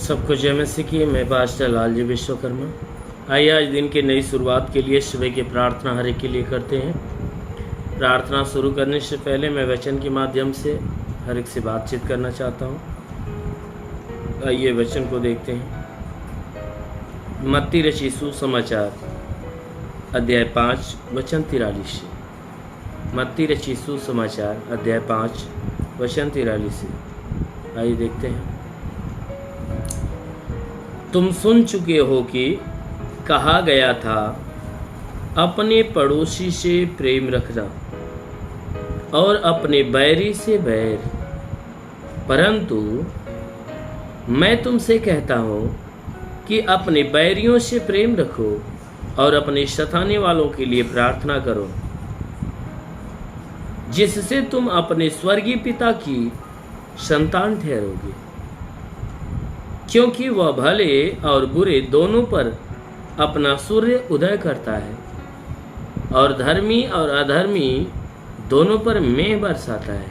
सबको जय मसीह की। मैं पास्टर लालजी विश्वकर्मा। आइए आज दिन की नई शुरुआत के लिए सुबह की प्रार्थना हर एक के लिए करते हैं। प्रार्थना शुरू करने से पहले मैं वचन के माध्यम से हर एक से बातचीत करना चाहता हूँ। आइए वचन को देखते हैं। मत्ती रचित सुसमाचार अध्याय 5 वचन 43। मत्ती रचित सुसमाचार अध्याय 5 वचन 43। आइए देखते हैं। तुम सुन चुके हो कि कहा गया था, अपने पड़ोसी से प्रेम रखना और अपने बैरी से बैर। परंतु मैं तुमसे कहता हूँ कि अपने बैरियों से प्रेम रखो और अपने सताने वालों के लिए प्रार्थना करो, जिससे तुम अपने स्वर्गीय पिता की संतान ठहरोगे, क्योंकि वह भले और बुरे दोनों पर अपना सूर्य उदय करता है और धर्मी और अधर्मी दोनों पर मेघ बरसाता है।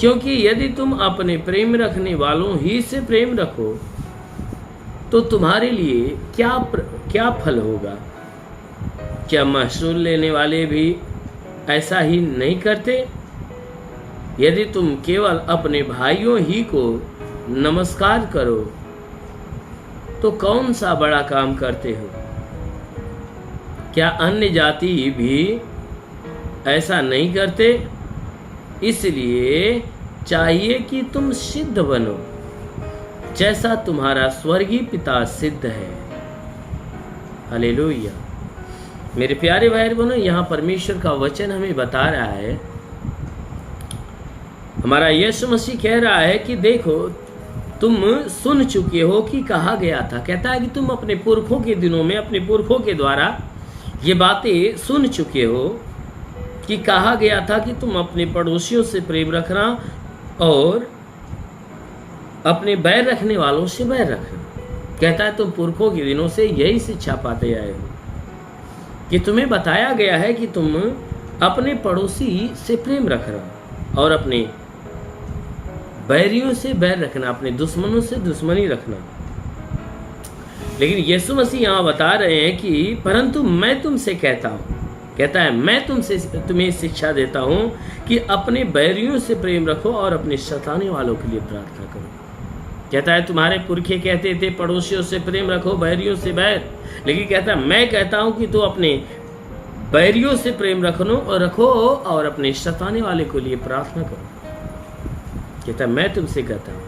क्योंकि यदि तुम अपने प्रेम रखने वालों ही से प्रेम रखो तो तुम्हारे लिए क्या फल होगा? क्या महसूल लेने वाले भी ऐसा ही नहीं करते? यदि तुम केवल अपने भाइयों ही को नमस्कार करो तो कौन सा बड़ा काम करते हो? क्या अन्य जाति भी ऐसा नहीं करते? इसलिए चाहिए कि तुम सिद्ध बनो, जैसा तुम्हारा स्वर्गीय पिता सिद्ध है। हालेलुया। मेरे प्यारे भाई बहनों, यहाँ परमेश्वर का वचन हमें बता रहा है, हमारा यीशु मसीह कह रहा है कि देखो, तुम सुन चुके हो कि कहा गया था। कहता है कि तुम अपने पुरखों के दिनों में अपने पुरखों के द्वारा ये बातें सुन चुके हो कि कहा गया था कि तुम अपने पड़ोसियों से प्रेम रखना और अपने बैर रखने वालों से बैर रखना। कहता है तुम पुरखों के दिनों से यही शिक्षा पाते आए हो कि तुम्हें बताया गया है कि तुम अपने पड़ोसी से प्रेम रखना और अपने बैरियों से बैर रखना, अपने दुश्मनों से दुश्मनी रखना। लेकिन यीशु मसीह यहाँ बता रहे हैं कि परंतु मैं तुमसे कहता हूँ, कहता है मैं तुम्हें शिक्षा देता हूँ कि अपने बैरियों से प्रेम रखो और अपने सताने वालों के लिए प्रार्थना करो। कहता है तुम्हारे पुरखे कहते थे पड़ोसियों से प्रेम रखो, बैरियों से बैर, लेकिन कहता है मैं कहता हूँ कि तू अपने बैरियों से प्रेम रखो और अपने सताने वाले के लिए प्रार्थना करो। कहता मैं तुमसे कहता हूं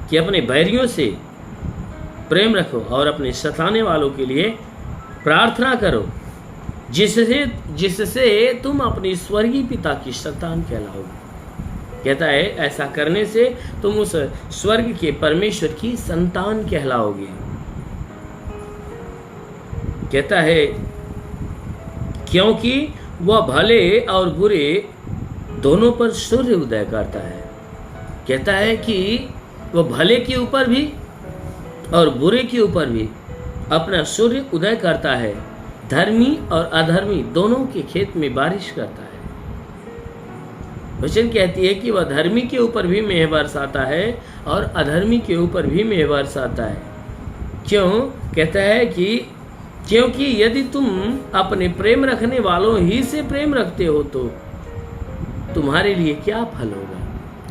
कि अपने बैरियों से प्रेम रखो और अपने सताने वालों के लिए प्रार्थना करो, जिससे तुम अपने स्वर्गीय पिता की संतान कहलाओगे। कहता है ऐसा करने से तुम उस स्वर्ग के परमेश्वर की संतान कहलाओगे। कहता है क्योंकि वह भले और बुरे दोनों पर सूर्य उदय करता है। कहता है कि वह भले के ऊपर भी और बुरे के ऊपर भी अपना सूर्य उदय करता है, धर्मी और अधर्मी दोनों के खेत में बारिश करता है। वचन कहती है कि वह धर्मी के ऊपर भी मेघ बरसाता है और अधर्मी के ऊपर भी मेघ बरसाता है। क्यों? कहता है कि क्योंकि यदि तुम अपने प्रेम रखने वालों ही से प्रेम रखते हो तो तुम्हारे लिए क्या फल होगा?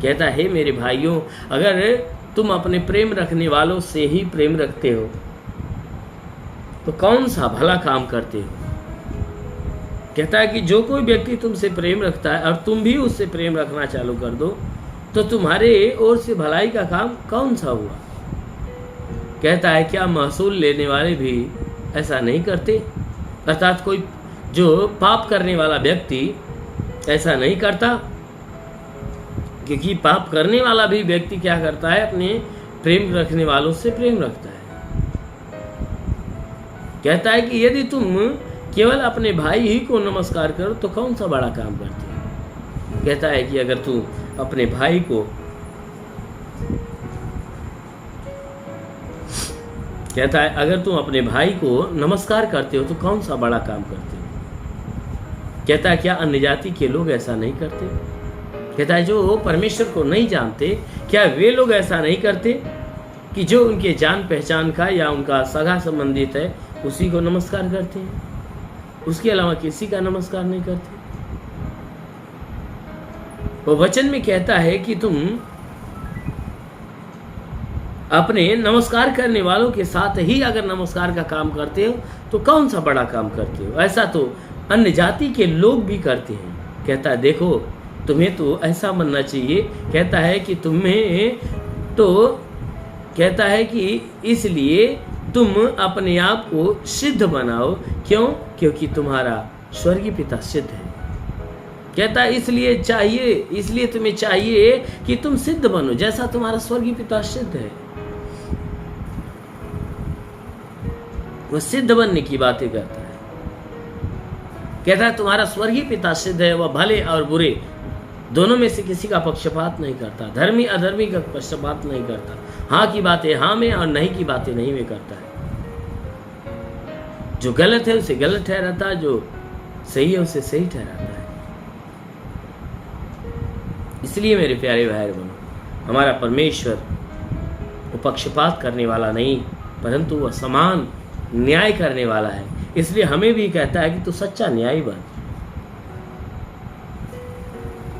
कहता है मेरे भाइयों, अगर तुम अपने प्रेम रखने वालों से ही प्रेम रखते हो तो कौन सा भला काम करते हो? कहता है कि जो कोई व्यक्ति तुमसे प्रेम रखता है और तुम भी उससे प्रेम रखना चालू कर दो तो तुम्हारे ओर से भलाई का काम कौन सा हुआ? कहता है क्या महसूल लेने वाले भी ऐसा नहीं करते? अर्थात कोई जो पाप करने वाला व्यक्ति ऐसा नहीं करता, क्योंकि पाप करने वाला भी व्यक्ति क्या करता है? अपने प्रेम रखने वालों से प्रेम रखता है। कहता है कि यदि तुम केवल अपने भाई ही को नमस्कार करो तो कौन सा बड़ा काम करते हो? कहता है कि अगर तू अपने भाई को कहता है अगर तुम अपने भाई को नमस्कार करते हो तो कौन सा बड़ा काम करते हो? कहता है क्या अन्य जाति के लोग ऐसा नहीं करते? कहता है जो परमेश्वर को नहीं जानते, क्या वे लोग ऐसा नहीं करते कि जो उनके जान पहचान का या उनका सगा संबंधित है उसी को नमस्कार करते हैं, उसके अलावा किसी का नमस्कार नहीं करते। वो वचन में कहता है कि तुम अपने नमस्कार करने वालों के साथ ही अगर नमस्कार का काम करते हो तो कौन सा बड़ा काम करते हो, ऐसा तो अन्य जाति के लोग भी करते हैं। कहता है देखो तुम्हें तो ऐसा बनना चाहिए। कहता है कि तुम्हें तो कहता है कि इसलिए तुम अपने आप को सिद्ध बनाओ। क्यों? क्योंकि तुम्हारा स्वर्गीय पिता सिद्ध है। कहता है इसलिए तुम्हें चाहिए कि तुम सिद्ध बनो जैसा तुम्हारा स्वर्गीय पिता सिद्ध है। वो सिद्ध बनने की बातें करता है। कहता है तुम्हारा स्वर्गीय पिता सिद्ध है, वह भले और बुरे दोनों में से किसी का पक्षपात नहीं करता, धर्मी अधर्मी का पक्षपात नहीं करता, हाँ की बातें हाँ में और नहीं की बातें नहीं में करता है। जो गलत है उसे गलत ठहराता है, जो सही है उसे सही ठहराता है। इसलिए मेरे प्यारे भाई बहनों, हमारा परमेश्वर वो पक्षपात करने वाला नहीं परंतु वह समान न्याय करने वाला है। इसलिए हमें भी कहता है कि तू सच्चा न्यायी बन।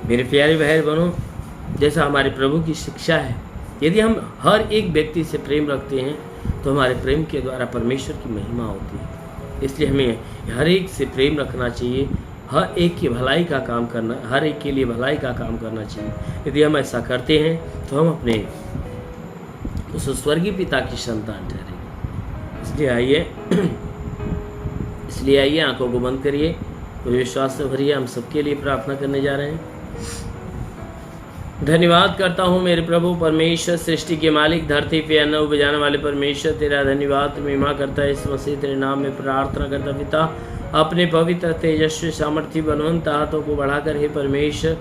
मेरे प्यारे भाई बहनों, जैसा हमारे प्रभु की शिक्षा है, यदि हम हर एक व्यक्ति से प्रेम रखते हैं तो हमारे प्रेम के द्वारा परमेश्वर की महिमा होती है। इसलिए हमें हर एक से प्रेम रखना चाहिए, हर एक की भलाई का काम करना, हर एक के लिए भलाई का काम करना चाहिए। यदि हम ऐसा करते हैं तो हम अपने उस स्वर्गीय पिता की संतान ठहरेंगे। इसलिए आइए आंखों को बंद करिए, तो विश्वास से भरिए। हम सबके लिए प्रार्थना करने जा रहे हैं। धन्यवाद करता हूँ मेरे प्रभु परमेश्वर, सृष्टि के मालिक, धरती पे अन्न उपजाने वाले परमेश्वर, तेरा धन्यवाद महिमा करता है। इस मसीह तेरे नाम में प्रार्थना करता पिता, अपने पवित्र तेजस्वी सामर्थ्य बलवंत हाथों को बढ़ाकर हे परमेश्वर,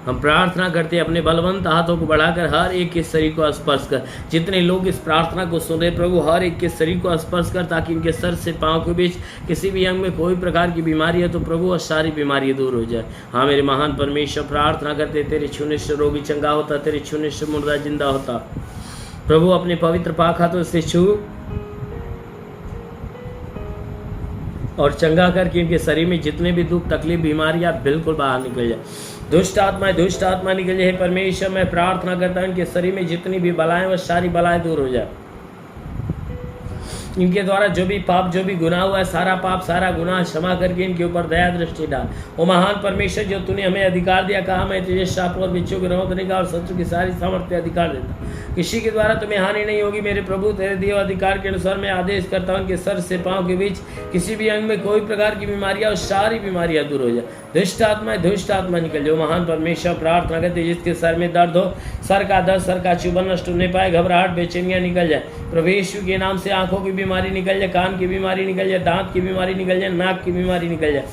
हम प्रार्थना करते हैं अपने बलवंत हाथों को बढ़ाकर हर एक के शरीर को स्पर्श कर। जितने लोग इस प्रार्थना को सुन रहे प्रभु, हर एक के शरीर को स्पर्श कर, ताकि इनके सर से पांव के बीच किसी भी अंग में कोई प्रकार की बीमारी है तो प्रभु वह सारी बीमारी दूर हो जाए। हाँ मेरे महान परमेश्वर, प्रार्थना करते तेरे छूने से रोगी चंगा होता, तेरे छूने से मुर्दा जिंदा होता। प्रभु अपने पवित्र पाक हाथों से छू और चंगा करके इनके शरीर में जितने भी दुख तकलीफ बीमारियां बिल्कुल बाहर निकल जाए। दुष्ट आत्मा निकल जाए। परमेश्वर मैं प्रार्थना करता हूँ इनके शरीर में जितनी भी बलाएं वह सारी बलाएं दूर हो जाए। इनके द्वारा जो भी पाप जो भी गुनाह हुआ है, सारा पाप सारा गुनाह क्षमा करके इनके ऊपर दया दृष्टि डाल। ओ महान परमेश्वर, जो तूने हमें अधिकार दिया, कहा मैं तुझे शाप और बिच्छू के रोकने का और शत्रु की सारी सामर्थ्य अधिकार देता, किसी के द्वारा तुम्हें हानि नहीं होगी। मेरे प्रभु तेरे दिए अधिकार के अनुसार मैं आदेश करता हूँ कि सर से पाँव के बीच किसी भी अंग में कोई प्रकार की बीमारियाँ और सारी बीमारियाँ दूर हो जाए। दुष्ट आत्मा निकल जाओ। महान परमेश्वर प्रार्थना करते जिसके सर में दर्द हो, सर का दर्द, सर का चुभन नष्ट होने पाए, घबराहट बेचैनियाँ निकल जाए। प्रभु यीशु के नाम से आंखों की बीमारी निकल जाए, कान की बीमारी निकल जाए, दांत की बीमारी निकल जाए, नाक की बीमारी निकल जाए,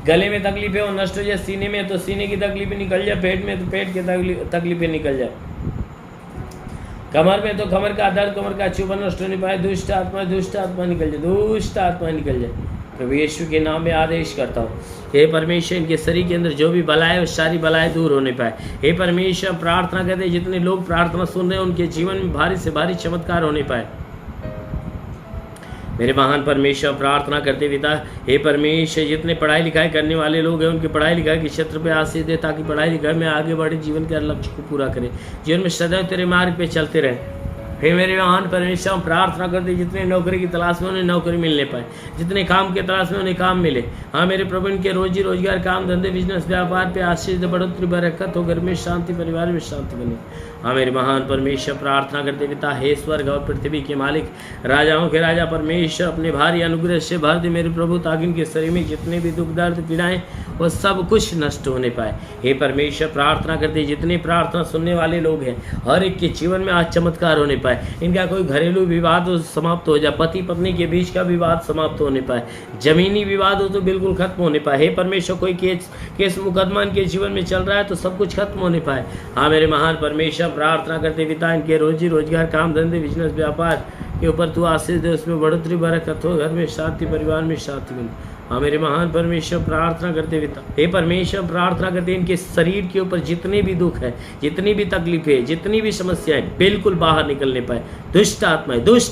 गले में तकलीफें हो नष्ट हो जाए, सीने में तो सीने की तकलीफें निकल जाए, पेट में तो पेट की तकलीफें निकल जाए, कमर में तो कमर का दर्द, कमर का चुभन नष्ट होने पाए। दुष्ट आत्मा निकल जाए, दुष्ट आत्मा निकल जाए। प्रभु यीशु के नाम में आदेश करता हूँ, हे परमेश्वर इनके शरीर के अंदर जो भी बलाएं वो सारी बलाएं दूर होने पाए। हे परमेश्वर प्रार्थना करते जितने लोग प्रार्थना सुन रहे हैं उनके जीवन में भारी से भारी चमत्कार होने पाए। मेरे महान परमेश्वर प्रार्थना करते पिता, हे परमेश्वर जितने पढ़ाई लिखाई करने वाले लोग हैं उनकी पढ़ाई लिखाई के क्षेत्र पे आशीष दे, ताकि पढ़ाई लिखाई में आगे बढ़े, जीवन के लक्ष्य को पूरा करें, जीवन में सदैव तेरे मार्ग पे चलते रहें। हे मेरे महान परमेश्वर प्रार्थना करते जितने नौकरी की तलाश में उन्हें नौकरी मिलने पाए, जितने काम के तलाश में उन्हें काम मिले। हाँ मेरे प्रभु इनके रोजी रोजगार, काम धंधे, बिजनेस व्यापार पे आशीष बढ़ोतरी बरकत हो, घर में शांति, परिवार में शांति बने। हाँ मेरे महान परमेश्वर प्रार्थना करते पिता, हे स्वर्ग और पृथ्वी के मालिक, राजाओं के राजा परमेश्वर अपने भारी अनुग्रह से भर दे मेरे प्रभु, ताकि इनके शरीर में जितने भी दुख दर्द पीड़ाएं वो सब कुछ नष्ट होने पाए। हे परमेश्वर प्रार्थना करते जितने प्रार्थना सुनने वाले लोग हैं हर एक के जीवन में आज चमत्कार होने पाए। इनका कोई घरेलू विवाद हो समाप्त हो जाए, पति पत्नी के बीच का विवाद समाप्त होने पाए, जमीनी विवाद हो तो बिल्कुल खत्म होने पाए। हे परमेश्वर कोई केस मुकदमा इनके जीवन में चल रहा है तो सब कुछ खत्म होने पाए। हाँ मेरे महान परमेश्वर प्रार्थना करते पिता इनके रोजी रोजगार, काम धंधे, बिजनेस व्यापार के ऊपर तू आशीष दे, उसमें बढ़ोतरी बरकत हो, घर में शांति, परिवार में शांति मिले। हाँ मेरे महान परमेश्वर, प्रार्थना करते पिता, हे परमेश्वर प्रार्थना करते इनके शरीर के ऊपर जितने भी दुख है, जितनी भी तकलीफ है, जितनी भी समस्याएं, बिल्कुल बाहर निकलने पाए। दुष्ट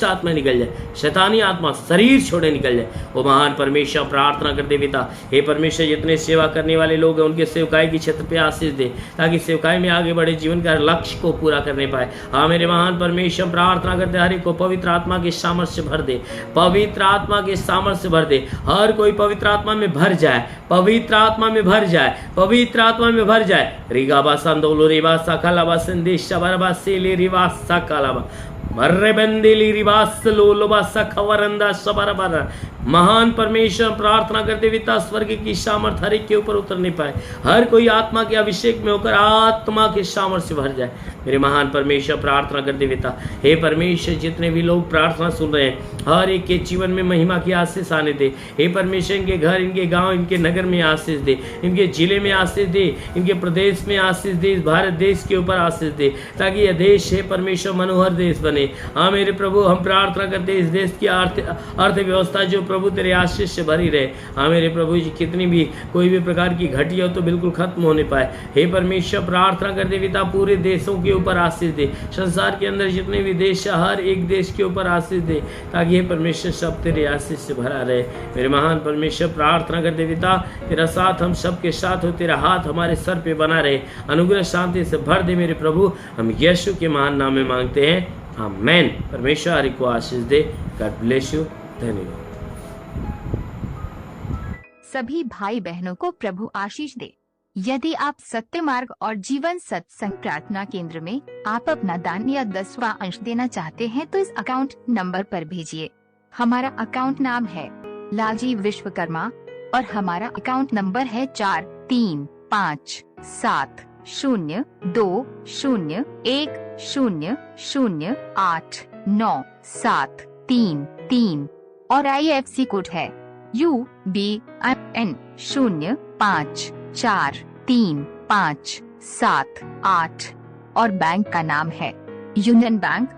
आत्मा निकल जाए, शैतानी आत्मा शरीर छोड़े निकल जाए। वो महान परमेश्वर प्रार्थना करते पिता, हे परमेश्वर जितने सेवा करने वाले लोग हैं उनके सेवकाई की क्षेत्र पे आशीष दे, ताकि सेवकाई में आगे बढ़े, जीवन का लक्ष्य को पूरा करने पाए। हाँ मेरे महान परमेश्वर प्रार्थना करते हर एक को पवित्र आत्मा के सामर्थ्य भर दे, पवित्र आत्मा के सामर्थ्य भर दे। हर कोई पवित्र आत्मा में भर जाए, पवित्र आत्मा में भर जाए, पवित्र आत्मा में भर जाए। रिगाबा संदोलो रिवा सकलाबा संदेश बरबा सेले रिवा सकलाबा मर्रे बंदेली रिवास लोलोबा सखवरंदा सबरबर। महान परमेश्वर प्रार्थना करते पिता, स्वर्ग की सामर्थ हर एक के ऊपर उतरने पाए, हर कोई आत्मा के अभिषेक में होकर आत्मा के सामर्थ्य से भर जाए। मेरे महान परमेश्वर प्रार्थना करते पिता, हे परमेश्वर जितने भी लोग प्रार्थना सुन रहे हैं हर एक के जीवन में महिमा की आशीष आने दे। हे परमेश्वर इनके घर, इनके गांव, इनके नगर में आशीष दे, इनके जिले में आशीष दे, इनके प्रदेश में आशीष दे, इस भारत देश के ऊपर आशीष दे, ताकि यह देश है परमेश्वर मनोहर देश बने। हाँ मेरे प्रभु, हम प्रार्थना करते इस देश की अर्थव्यवस्था जो प्रभु तेरे आशीष से भरी रहे। हाँ मेरे प्रभु जी, कितनी भी कोई भी प्रकार की घटिया हो तो बिल्कुल खत्म होने पाए। हे परमेश्वर प्रार्थना करते पिता, पूरे देशों के ऊपर आशीष दे, संसार के अंदर जितने भी देश है हर एक देश के ऊपर आशीष दे, ताकि हे परमेश्वर सब तेरे आशीष से भरा रहे। मेरे महान परमेश्वर प्रार्थना करते पिता, तेरा साथ हम सबके साथ हो, तेरा हाथ हमारे सर पे बना रहे, अनुग्रह शांति से भर दे मेरे प्रभु। हम यीशु के महान नाम में मांगते हैं, आमेन। परमेश्वर हरि को आशीष दे। God bless you. धन्यवाद। सभी भाई बहनों को प्रभु आशीष दे। यदि आप सत्य मार्ग और जीवन सत्संग प्रार्थना केंद्र में आप अपना दान या 10वां अंश देना चाहते हैं तो इस अकाउंट नंबर पर भेजिए। हमारा अकाउंट नाम है लालजी विश्वकर्मा और हमारा अकाउंट नंबर है 4357200100897333 और IFC कोड है UBIN 05435578 और बैंक का नाम है यूनियन बैंक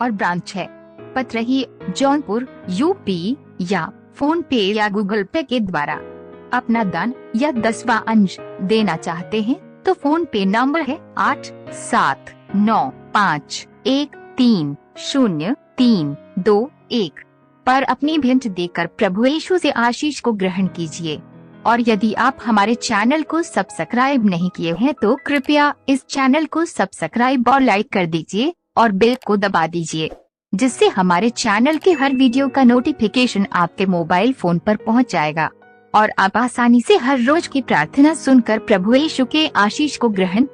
और ब्रांच है पतरही जौनपुर UP या फोन पे या गूगल पे के द्वारा अपना दान या 10वां अंश देना चाहते हैं तो फोन पे नंबर है 8795130321 पर अपनी भेंट देकर प्रभु यीशु से आशीष को ग्रहण कीजिए। और यदि आप हमारे चैनल को सब्सक्राइब नहीं किए हैं तो कृपया इस चैनल को सब्सक्राइब और लाइक कर दीजिए और बेल को दबा दीजिए, जिससे हमारे चैनल के हर वीडियो का नोटिफिकेशन आपके मोबाइल फोन पर पहुंच जाएगा और आप आसानी से हर रोज की प्रार्थना सुनकर प्रभु यीशु के आशीष को ग्रहण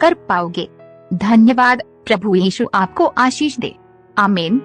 कर पाओगे। धन्यवाद। प्रभु यीशु आपको आशीष दे। आमीन।